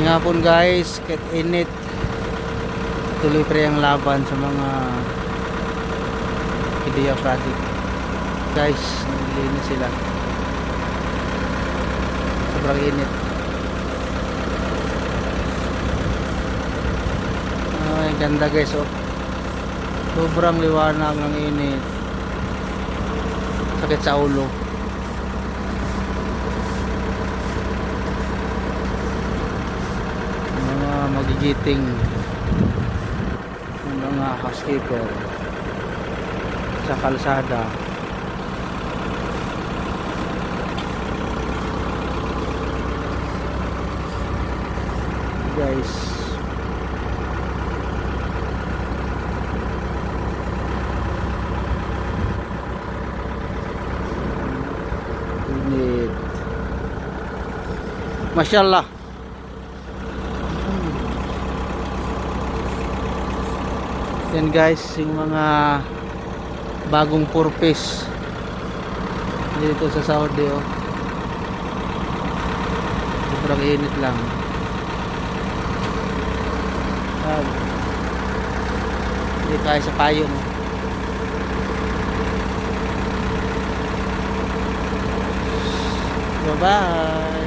Ngayong hapon guys, kahit init, tuloy pa rin ang laban sa mga PDEA project. Guys, naglilinis sila. Sobrang init. Ay, ganda guys, oh. Sobrang liwanag ng init. Sakit sa ulo. Mga magigiting, mga housekeeper sa kalsada. Guys, init. Masyaallah. Yan guys, yung mga bagong purpose dito sa Saudi, oh. Sobrang init lang. Hindi tayo sa payo, no? Bye bye.